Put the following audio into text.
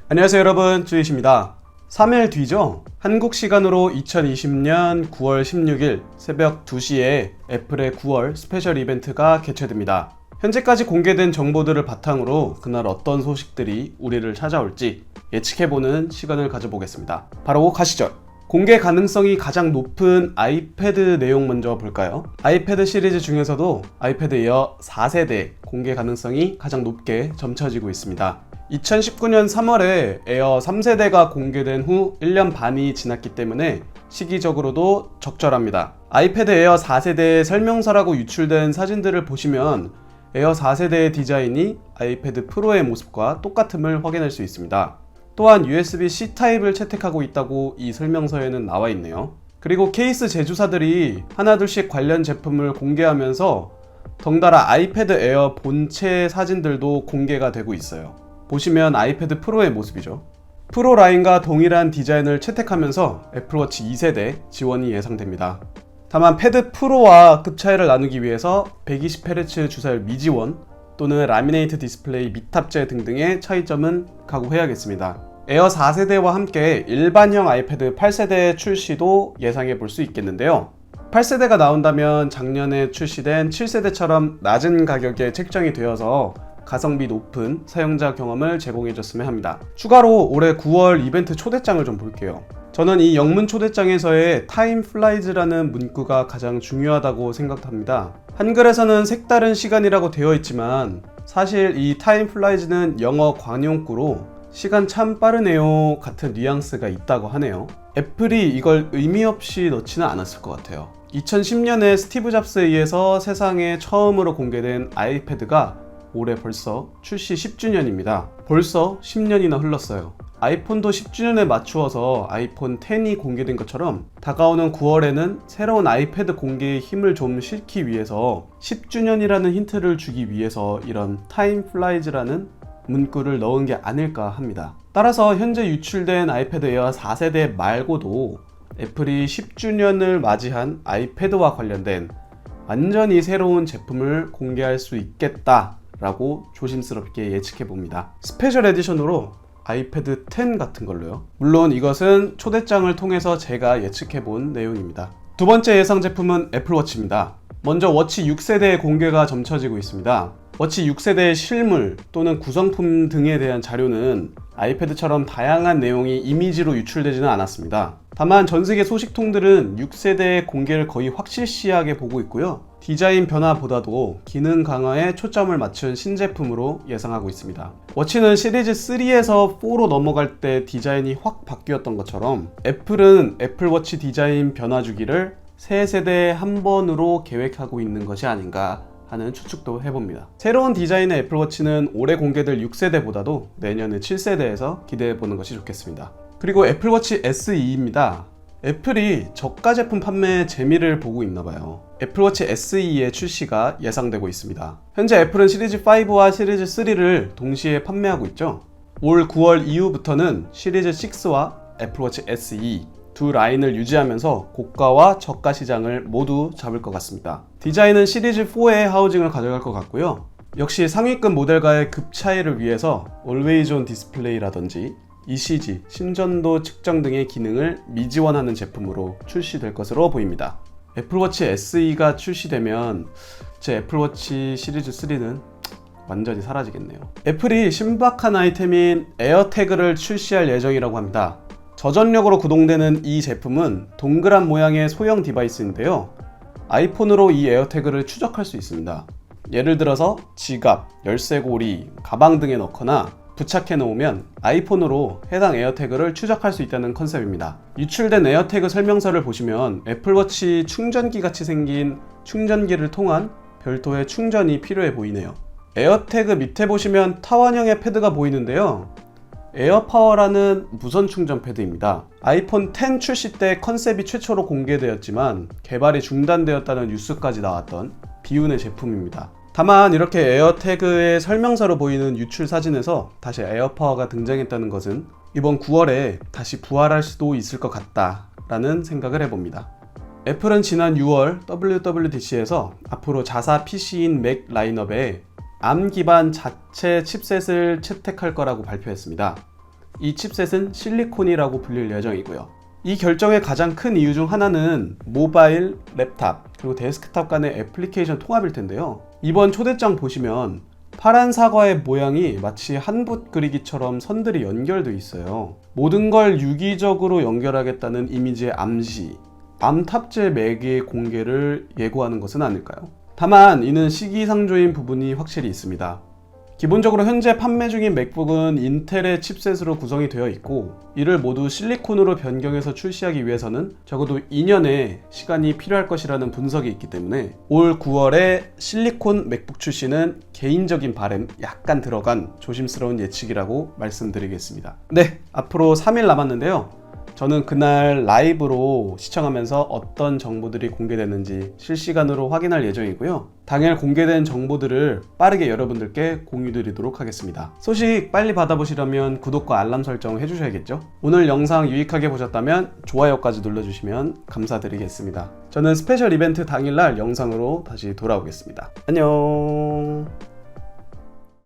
안녕하세요 여러분, 쭈이십니다. 3일 뒤죠? 한국 시간으로 2020년 9월 16일 새벽 2시에 애플의 9월 스페셜 이벤트가 개최됩니다. 현재까지 공개된 정보들을 바탕으로 그날 어떤 소식들이 우리를 찾아올지 예측해보는 시간을 가져보겠습니다. 바로 가시죠. 공개 가능성이 가장 높은 아이패드 내용 먼저 볼까요? 아이패드 시리즈 중에서도 아이패드 에어 4세대 공개 가능성이 가장 높게 점쳐지고 있습니다. 2019년 3월에 에어 3세대가 공개된 후 1년 반이 지났기 때문에 시기적으로도 적절합니다. 아이패드 에어 4세대의 설명서라고 유출된 사진들을 보시면 에어 4세대의 디자인이 아이패드 프로의 모습과 똑같음을 확인할 수 있습니다. 또한 USB-C 타입을 채택하고 있다고 이 설명서에는 나와 있네요. 그리고 케이스 제조사들이 하나둘씩 관련 제품을 공개하면서 덩달아 아이패드 에어 본체 사진들도 공개가 되고 있어요. 보시면 아이패드 프로의 모습이죠. 프로 라인과 동일한 디자인을 채택하면서 애플워치 2세대 지원이 예상됩니다. 다만 패드 프로와 급 차이를 나누기 위해서 120Hz 주사율 미지원 또는 라미네이트 디스플레이 미탑재 등등의 차이점은 각오해야겠습니다. 에어 4세대와 함께 일반형 아이패드 8세대 출시도 예상해 볼 수 있겠는데요. 8세대가 나온다면 작년에 출시된 7세대처럼 낮은 가격에 책정이 되어서 가성비 높은 사용자 경험을 제공해줬으면 합니다. 추가로 올해 9월 이벤트 초대장을 좀 볼게요. 저는 이 영문 초대장에서의 Time Flies라는 문구가 가장 중요하다고 생각합니다. 한글에서는 색다른 시간이라고 되어 있지만 사실 이 Time Flies는 영어 관용구로 시간 참 빠르네요 같은 뉘앙스가 있다고 하네요. 애플이 이걸 의미 없이 넣지는 않았을 것 같아요. 2010년에 스티브 잡스에 의해서 세상에 처음으로 공개된 아이패드가 올해 벌써 출시 10주년입니다. 벌써 10년이나 흘렀어요. 아이폰도 10주년에 맞추어서 아이폰 X이 공개된 것처럼 다가오는 9월에는 새로운 아이패드 공개의 힘을 좀 실기 위해서 10주년이라는 힌트를 주기 위해서 이런 Time Flies라는 문구를 넣은 게 아닐까 합니다. 따라서 현재 유출된 아이패드 에어 4세대 말고도 애플이 10주년을 맞이한 아이패드와 관련된 완전히 새로운 제품을 공개할 수 있겠다 라고 조심스럽게 예측해봅니다. 스페셜 에디션으로 아이패드 10 같은 걸로요. 물론 이것은 초대장을 통해서 제가 예측해본 내용입니다. 두 번째 예상 제품은 애플워치입니다. 먼저 워치 6세대의 공개가 점쳐지고 있습니다. 워치 6세대의 실물 또는 구성품 등에 대한 자료는 아이패드처럼 다양한 내용이 이미지로 유출되지는 않았습니다. 다만 전세계 소식통들은 6세대의 공개를 거의 확실시하게 보고 있고요. 디자인 변화보다도 기능 강화에 초점을 맞춘 신제품으로 예상하고 있습니다. 워치는 시리즈 3에서 4로 넘어갈 때 디자인이 확 바뀌었던 것처럼 애플은 애플워치 디자인 변화 주기를 새 세대에 한 번으로 계획하고 있는 것이 아닌가 하는 추측도 해봅니다. 새로운 디자인의 애플워치는 올해 공개될 6세대보다도 내년의 7세대에서 기대해보는 것이 좋겠습니다. 그리고 애플워치 SE입니다. 애플이 저가 제품 판매에 재미를 보고 있나봐요. 애플워치 SE의 출시가 예상되고 있습니다. 현재 애플은 시리즈 5와 시리즈 3를 동시에 판매하고 있죠. 올 9월 이후부터는 시리즈 6와 애플워치 SE 두 라인을 유지하면서 고가와 저가 시장을 모두 잡을 것 같습니다. 디자인은 시리즈 4의 하우징을 가져갈 것 같고요. 역시 상위급 모델과의 급 차이를 위해서 Always On 디스플레이라든지 ECG, 심전도 측정 등의 기능을 미지원하는 제품으로 출시될 것으로 보입니다. 애플워치 SE가 출시되면 제 애플워치 시리즈 3는 완전히 사라지겠네요. 애플이 신박한 아이템인 에어태그를 출시할 예정이라고 합니다. 저전력으로 구동되는 이 제품은 동그란 모양의 소형 디바이스인데요. 아이폰으로 이 에어태그를 추적할 수 있습니다. 예를 들어서 지갑, 열쇠고리, 가방 등에 넣거나 부착해 놓으면 아이폰으로 해당 에어태그를 추적할 수 있다는 컨셉입니다. 유출된 에어태그 설명서를 보시면 애플워치 충전기 같이 생긴 충전기를 통한 별도의 충전이 필요해 보이네요. 에어태그 밑에 보시면 타원형의 패드가 보이는데요. 에어파워라는 무선 충전 패드입니다. 아이폰 X 출시 때 컨셉이 최초로 공개되었지만 개발이 중단되었다는 뉴스까지 나왔던 비운의 제품입니다. 다만 이렇게 에어태그의 설명서로 보이는 유출 사진에서 다시 에어파워가 등장했다는 것은 이번 9월에 다시 부활할 수도 있을 것 같다 라는 생각을 해봅니다. 애플은 지난 6월 WWDC에서 앞으로 자사 PC인 맥 라인업에 ARM 기반 자체 칩셋을 채택할 거라고 발표했습니다. 이 칩셋은 실리콘이라고 불릴 예정이고요. 이 결정의 가장 큰 이유 중 하나는 모바일, 랩탑, 그리고 데스크탑 간의 애플리케이션 통합일 텐데요. 이번 초대장 보시면 파란 사과의 모양이 마치 한붓 그리기처럼 선들이 연결돼 있어요. 모든 걸 유기적으로 연결하겠다는 이미지의 암시, 암 탑재 매개의 공개를 예고하는 것은 아닐까요? 다만 이는 시기상조인 부분이 확실히 있습니다. 기본적으로 현재 판매 중인 맥북은 인텔의 칩셋으로 구성이 되어 있고, 이를 모두 실리콘으로 변경해서 출시하기 위해서는 적어도 2년의 시간이 필요할 것이라는 분석이 있기 때문에 올 9월에 실리콘 맥북 출시는 개인적인 바램 약간 들어간 조심스러운 예측이라고 말씀드리겠습니다. 네, 앞으로 3일 남았는데요. 저는 그날 라이브로 시청하면서 어떤 정보들이 공개됐는지 실시간으로 확인할 예정이고요. 당일 공개된 정보들을 빠르게 여러분들께 공유드리도록 하겠습니다. 소식 빨리 받아보시려면 구독과 알람 설정 해주셔야겠죠? 오늘 영상 유익하게 보셨다면 좋아요까지 눌러주시면 감사드리겠습니다. 저는 스페셜 이벤트 당일날 영상으로 다시 돌아오겠습니다. 안녕.